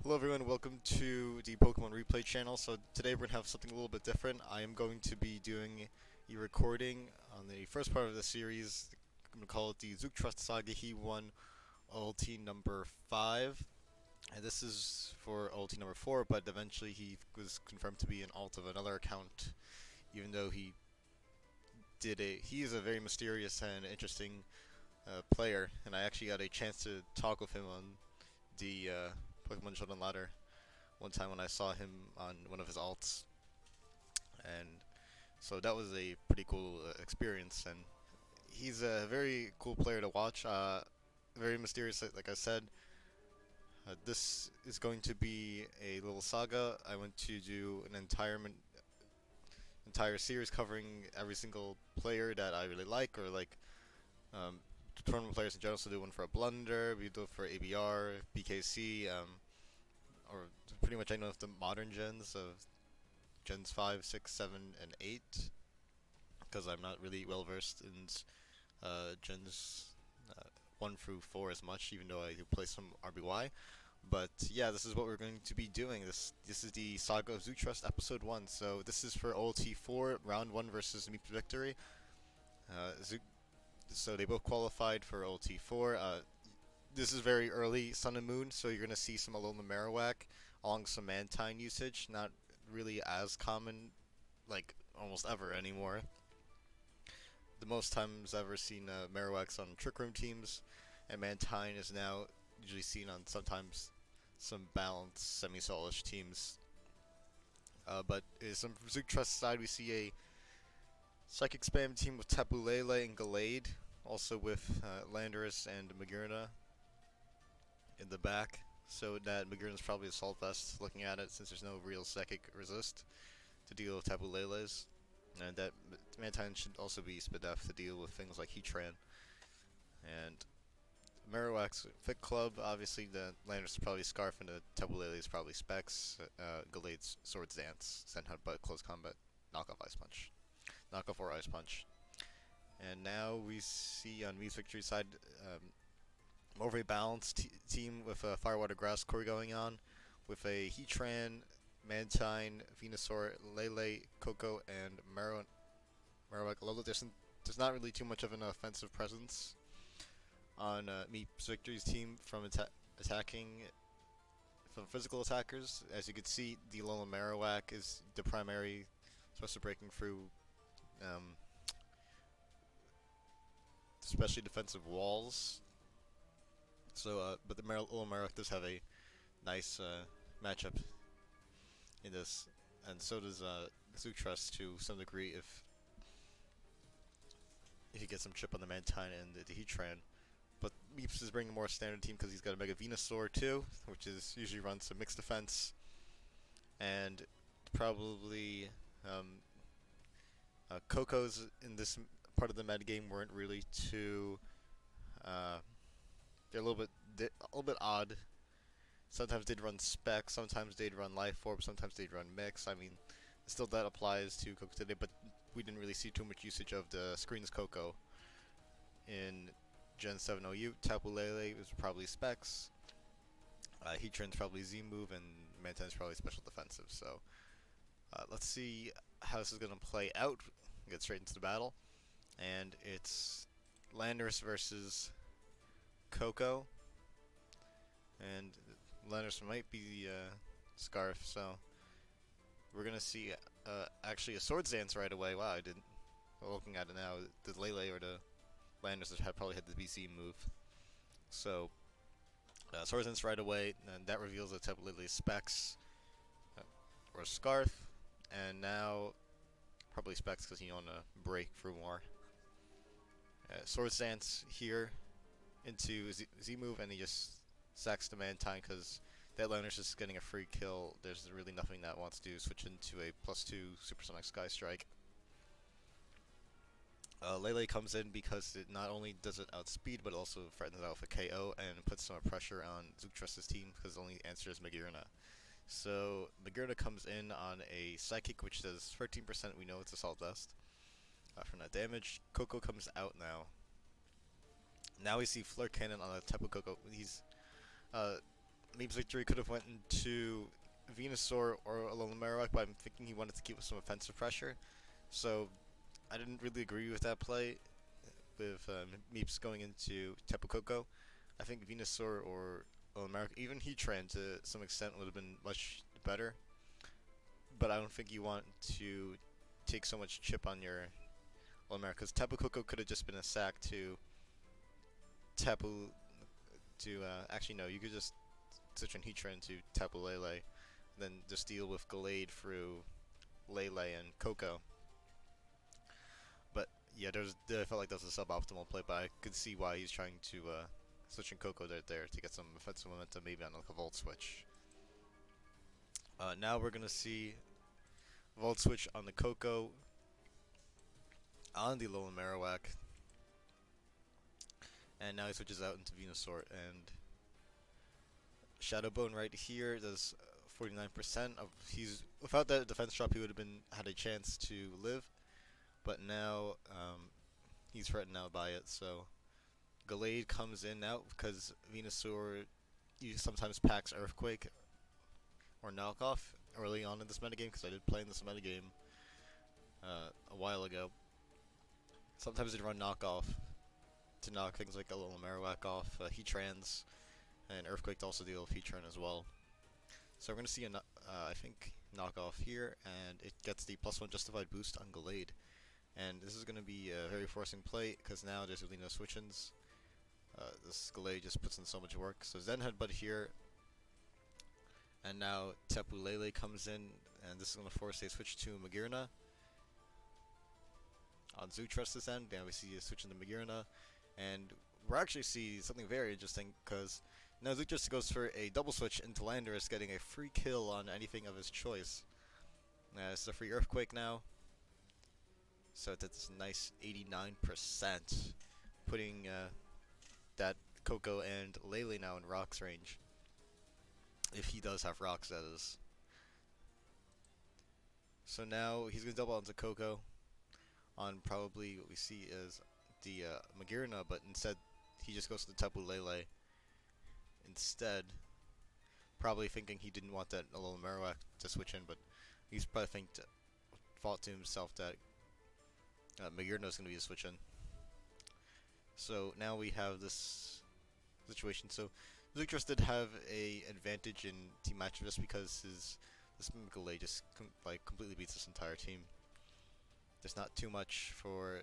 Hello everyone, welcome to the Pokemon Replay channel. So today we're going to have something a little bit different. I am going to be doing a recording on the first part of the series. I'm going to call it the Zuchtrest Saga He won OLT number 5. And this is for OLT number 4, but eventually he was confirmed to be an alt of another account, even though he is a very mysterious and interesting player, and I actually got a chance to talk with him on the Pokemon Shonen Ladder one time when I saw him on one of his alts, and so that was a pretty cool experience. And he's a very cool player to watch. Very mysterious, like I said. This is going to be a little saga. I want to do an entire series covering every single player that I really like, or like um, tournament players in general. So do one for a Blunder, we do it for ABR, BKC, or pretty much any of the modern gens of gens 5, 6, 7, and 8, because I'm not really well versed in gens 1 through 4 as much, even though I do play some RBY. But yeah, this is what we're going to be doing. This is the Saga of Zuchtrest episode 1. So this is for OLT 4, round 1 versus Meep Victory. Uh, so they both qualified for OLT 4. This is very early Sun and Moon, so you're going to see some Alolan Marowak along some Mantine usage. Not really as common, like almost ever anymore. The most times I've ever seen Marowaks on Trick Room teams, and Mantine is now usually seen on sometimes some balanced semi-solish teams. But some Zook Trust side, we see a Psychic Spam team with Tapu Lele and Gallade, also with Landorus and Magearna in the back. So that Magearna's probably Assault Vest looking at it, since there's no real Psychic resist to deal with Tapu Leles. And that Mantine should also be Spadef to deal with things like Heatran. And Marowak's Fit Club, obviously the Landorus is probably Scarf, and the Tapu Lele is probably Specs. Gallade's Swords Dance, Send Hunt, but Close Combat, Knockoff Ice Punch. Knockoff or Ice Punch. And now we see on Mii's victory side more of a balanced team with a Firewater Grass core going on, with a Heatran, Mantine, Venusaur, Lele, Coco, and Marowak. Although there's not really too much of an offensive presence on Meep's Victory's team from attacking from physical attackers. As you can see, the Alolan Marowak is the primary, supposed to breaking through um, especially defensive walls. So, but the Alolan Marowak does have a nice matchup in this, and so does Zuchtrest to some degree if you get some chip on the Mantine and the Heatran. But Meeps is bringing a more standard team because he's got a Mega Venusaur too, which is usually runs some mixed defense, and probably Coco's in this part of the metagame weren't really too. Uh, they're a little bit odd. Sometimes they'd run Spec, sometimes they'd run Life Orb, sometimes they'd run Mix. I mean, still that applies to Coco today, but we didn't really see too much usage of the Screens Coco in Gen 7 OU. Tapu Lele is probably Specs. Heatran's probably Z move, and Mantine's probably special defensive. So let's see how this is going to play out. Get straight into the battle, and it's Landorus versus Coco, and Landorus might be the Scarf. So we're gonna see actually a Swords Dance right away. Wow, I didn't. Well, looking at it now, the Lele or the Landorus had probably had the BC move. So Swords Dance right away, and that reveals the Tapu Lele Specs uh, or Scarf, and now probably Specs because you want to break through more. Swords Dance here into Z move, and he just sacks the Mantine because that Landorus is getting a free kill. There's really nothing that wants to switch into a +2 Supersonic Sky Strike. Lele comes in because it not only does it outspeed, but also threatens out with a KO and puts some pressure on Zuchtrest's team because the only answer is Magearna. So Magearna comes in on a Psychic, which does 13%. We know it's Assault Vest from that damage. Coco comes out now. Now we see Flare Cannon on a Tapu Coco. He's Maybe Victory could have went into Venusaur or Alolan Marowak, but I'm thinking he wanted to keep some offensive pressure. So I didn't really agree with that play with Meeps going into Tapu Koko. I think Venusaur or Alolan Marowak, even Heatran to some extent would have been much better. But I don't think you want to take so much chip on your Alolan Marowak because Tapu Koko could have just been a sack to Tapu to actually no, you could just switch on Heatran to Tapu Lele, then just deal with Gallade through Lele and Coco. But yeah, I felt like that was a suboptimal play, but I could see why he's trying to switch in Coco there to get some offensive momentum, maybe on like a Volt switch. Now we're gonna see Volt switch on the Coco, on the Alolan Marowak, and now he switches out into Venusaur and Shadow Bone right here does 49% of he's without that defense drop he would have been had a chance to live, but now he's threatened out by it. So Gallade comes in now because Venusaur sometimes packs Earthquake or Knockoff early on in this metagame because I did play in this metagame a while ago. Sometimes they run Knockoff to knock things like a little Marowak off, Heatrans, and Earthquake to also deal with Heatran as well. So we're going to see I think, Knockoff here, and it gets the +1 Justified boost on Gallade. And this is going to be a very forcing play, because now there's really no switch-ins. This Gallade just puts in so much work. So Zen Headbutt here, and now Tapu Lele comes in, and this is going to force a switch to Magearna. On Zuchtrest this end, now we see a switch into Magearna, and we're actually see something very interesting, because now Zuchtrest goes for a double switch into Landorus, getting a free kill on anything of his choice. It's a free Earthquake now, so that's a nice 89%, putting that Coco and Lele now in Rocks range. If he does have Rocks, that is. So now he's going to double onto Coco on probably what we see is the Magearna, but instead he just goes to the Tapu Lele instead. Probably thinking he didn't want that Alolan Marowak to switch in, but he's probably thought to himself that Magearna is going to be a switch in. So now we have this situation. So Zuchtrest did have a advantage in team matchup just because this Gallade just completely beats this entire team. There's not too much for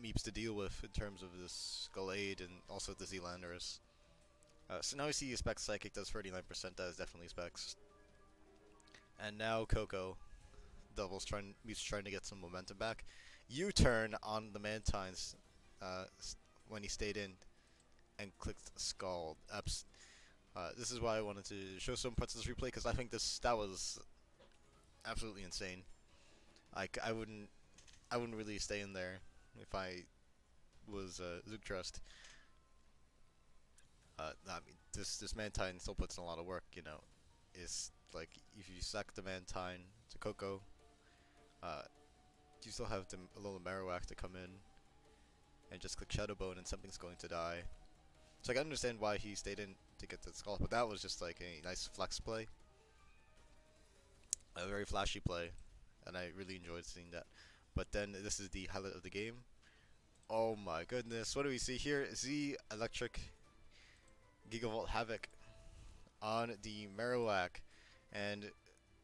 Meeps to deal with in terms of this Gallade and also the Landorus. So now we see Specs Psychic does 39%, that is definitely Specs. And now Coco doubles, Meeps trying to get some momentum back. U-turn on the Mantines when he stayed in and clicked Scald. This is why I wanted to show some parts of this replay, because I think that was absolutely insane. I wouldn't really stay in there if I was Zuchtrest. I mean, this Mantine still puts in a lot of work, you know. It's like if you sack the Mantine to Coco, you still have the little Marowak to come in and just click Shadow Bone and something's going to die. So I can understand why he stayed in to get the skull, but that was just like a nice flex play. A very flashy play, and I really enjoyed seeing that. But then this is the highlight of the game. Oh my goodness, what do we see here? Z Electric Gigavolt Havoc on the Marowak, and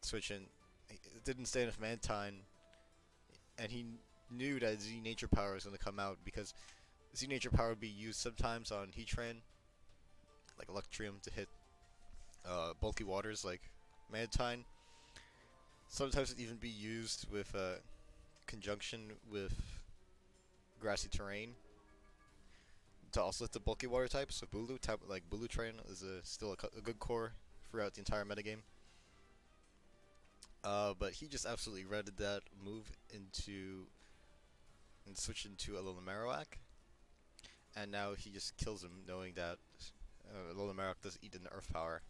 switching. It didn't stay enough Mantine, and he knew that Z Nature Power was going to come out, because Z Nature Power would be used sometimes on Heatran, like Electrium, to hit bulky waters like Mantine. Sometimes it'd even be used with conjunction with grassy terrain to also hit the bulky water types. So Bulu, like Bulu Train, is still a good core throughout the entire metagame. But he just absolutely redded that move and switched into Alolan Marowak. And now he just kills him, knowing that Alolan Marowak does eat an Earth Power.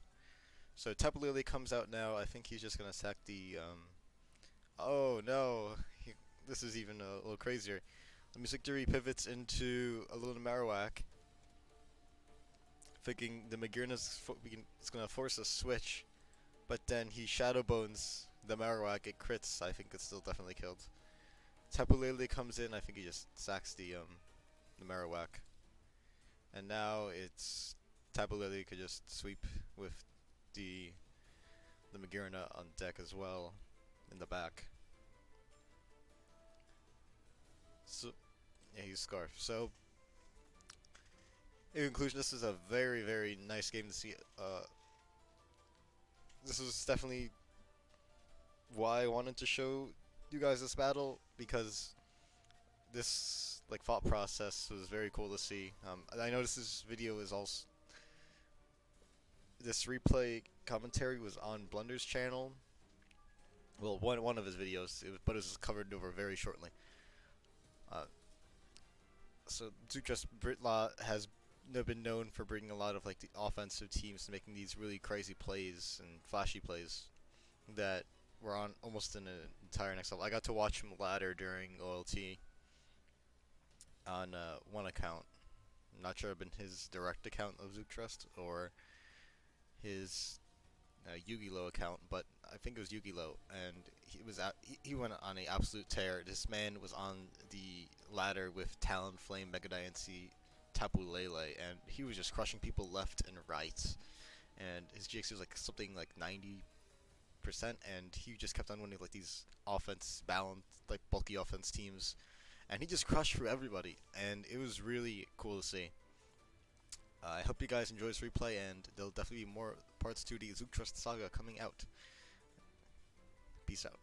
So Tapu Lele comes out now. I think he's just gonna sack the. Oh no! This is even a little crazier. Victory pivots into Alolan Marowak, thinking the it's gonna force a switch, but then he Shadow Bones the Marowak, it crits. I think it's still definitely killed. Tapu Lele comes in, I think he just sacks the Marowak. And now it's Tapu Lele could just sweep with the the Magearna on deck as well in the back. So yeah, he's Scarf. So in conclusion, this is a very nice game to see. This was definitely why I wanted to show you guys this battle, because this like thought process was very cool to see. I noticed this video is also this replay commentary was on Blunder's channel. Well, one of his videos, but it was covered over very shortly. Uh, so Zuchtrest Britlaw has been known for bringing a lot of like the offensive teams to making these really crazy plays and flashy plays that were on almost an entire next level. I got to watch him ladder during OLT on one account. I'm not sure if it's been his direct account of Zuchtrest or his Yu-Gi-Oh account, but I think it was Yu-Gi-Oh, and he went on an absolute tear. This man was on the ladder with Talonflame, Mega Diancie, Tapu Lele, and he was just crushing people left and right. And his GX was like something like 90%, and he just kept on winning like these offense balanced, like bulky offense teams, and he just crushed through everybody, and it was really cool to see. I hope you guys enjoy this replay, and there'll definitely be more parts to the Zuchtrest Saga coming out. Peace out.